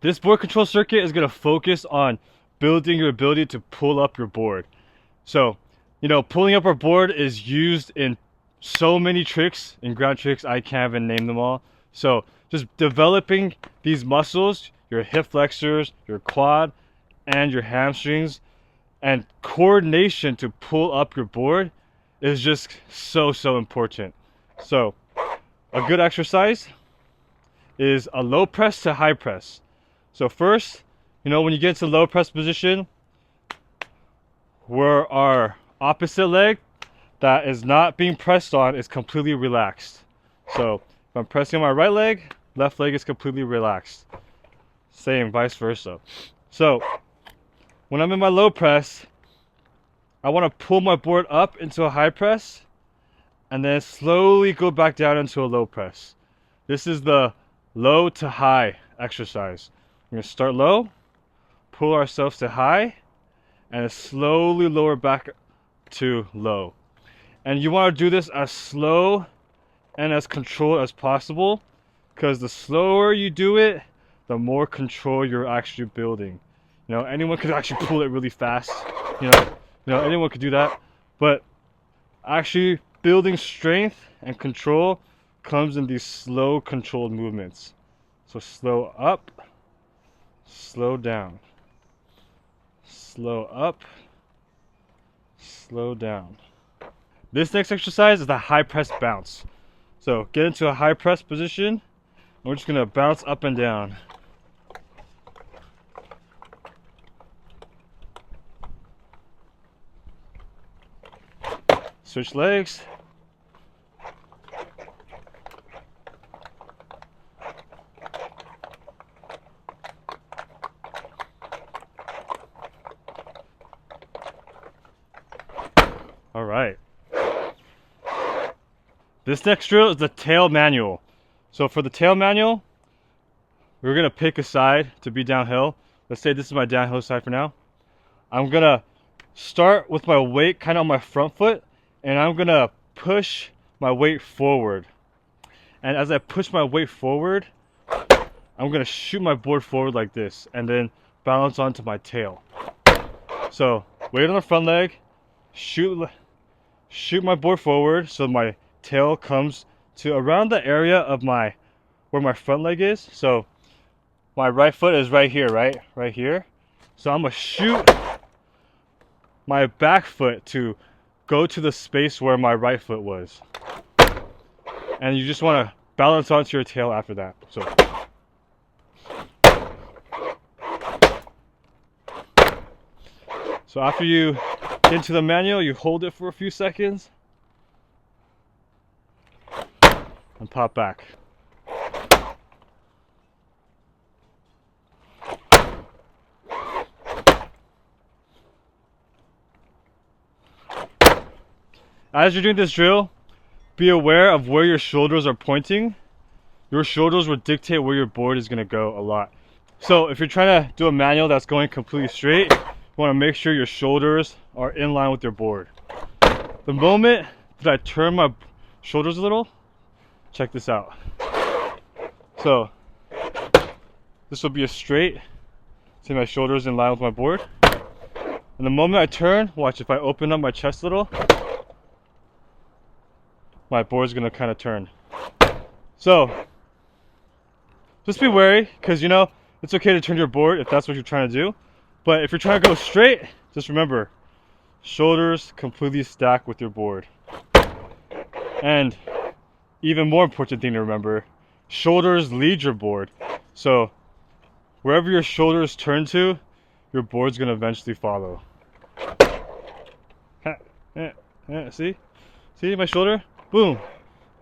This board control circuit is going to focus on building your ability to pull up your board. So, pulling up our board is used in so many tricks, in ground tricks, I can't even name them all. So, just developing these muscles, your hip flexors, your quad, and your hamstrings, and coordination to pull up your board is just so important. So, a good exercise is a low press to high press. So first, when you get into low press position, where our opposite leg that is not being pressed on is completely relaxed. So if I'm pressing on my right leg, left leg is completely relaxed. Same, vice versa. So when I'm in my low press, I want to pull my board up into a high press and then slowly go back down into a low press. This is the low to high exercise. We're going to start low, pull ourselves to high, and slowly lower back to low. And you want to do this as slow and as controlled as possible, because the slower you do it, the more control you're actually building. Anyone could actually pull it really fast. Anyone could do that, but actually building strength and control comes in these slow, controlled movements. So slow up, slow down, slow up, slow down. This next exercise is the high press bounce. So get into a high press position, and we're just gonna bounce up and down. Switch legs. All right. This next drill is the tail manual. So for the tail manual, we're gonna pick a side to be downhill. Let's say this is my downhill side for now. I'm gonna start with my weight kind of on my front foot, and I'm gonna push my weight forward. And as I push my weight forward, I'm gonna shoot my board forward like this, and then balance onto my tail. So weight on the front leg, shoot my board forward so my tail comes to around the area of where my front leg is. So my right foot is right here, right here. So I'm gonna shoot my back foot to go to the space where my right foot was. And you just want to balance onto your tail after that. So after you get into the manual, you hold it for a few seconds and pop back. As you're doing this drill, be aware of where your shoulders are pointing. Your shoulders will dictate where your board is going to go a lot. So if you're trying to do a manual that's going completely straight, you want to make sure your shoulders are in line with your board. The moment that I turn my shoulders a little, check this out. So this will be a straight, see my shoulders in line with my board. And the moment I turn, watch, if I open up my chest a little, my board's gonna kind of turn. So just be wary, because it's okay to turn your board if that's what you're trying to do. But if you're trying to go straight, just remember, shoulders completely stack with your board. And even more important thing to remember, shoulders lead your board. So wherever your shoulders turn to, your board's gonna eventually follow. See my shoulder? Boom,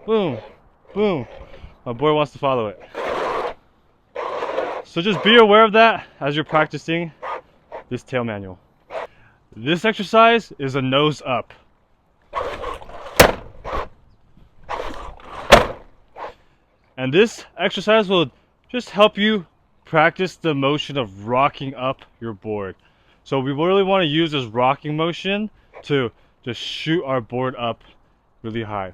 boom, boom. My board wants to follow it. So just be aware of that as you're practicing this tail manual. This exercise is a nose up. And this exercise will just help you practice the motion of rocking up your board. So we really want to use this rocking motion to just shoot our board up really high.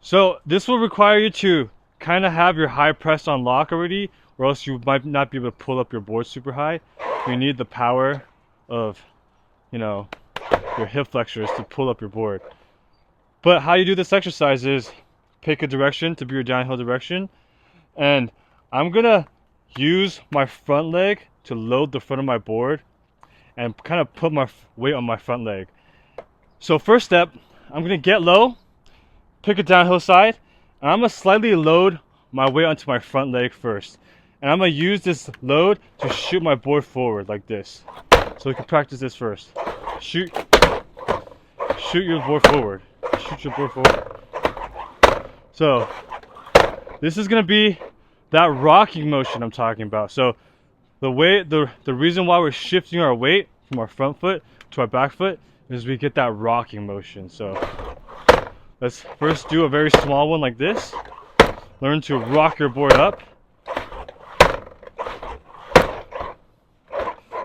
So this will require you to kind of have your high press on lock already, or else you might not be able to pull up your board super high. You need the power of, you know, your hip flexors to pull up your board. But how you do this exercise is pick a direction to be your downhill direction, and I'm gonna use my front leg to load the front of my board and kind of put my weight on my front leg. So first step, I'm gonna get low, pick a downhill side, and I'm gonna slightly load my weight onto my front leg first. And I'm gonna use this load to shoot my board forward like this. So we can practice this first. Shoot your board forward. Shoot your board forward. So this is gonna be that rocking motion I'm talking about. So the reason why we're shifting our weight from our front foot to our back foot is we get that rocking motion. So let's first do a very small one like this. Learn to rock your board up.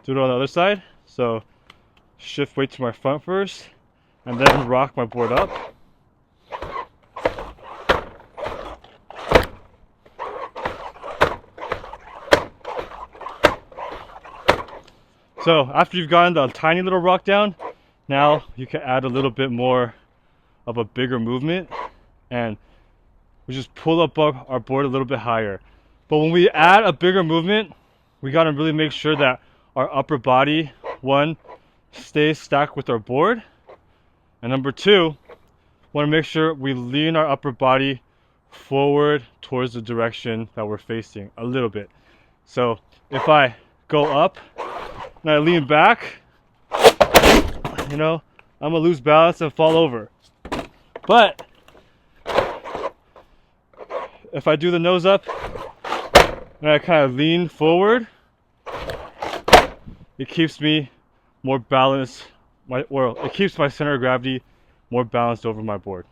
Do it on the other side. So shift weight to my front first, and then rock my board up. So after you've gotten the tiny little rock down, now you can add a little bit more of a bigger movement, and we just pull up our board a little bit higher. But when we add a bigger movement, we got to really make sure that our upper body, one, stays stacked with our board, and number two, want to make sure we lean our upper body forward towards the direction that we're facing a little bit. So if I go up and I lean back, you know, I'm gonna lose balance and fall over. But if I do the nose up and I kind of lean forward, it keeps me more balanced, it keeps my center of gravity more balanced over my board.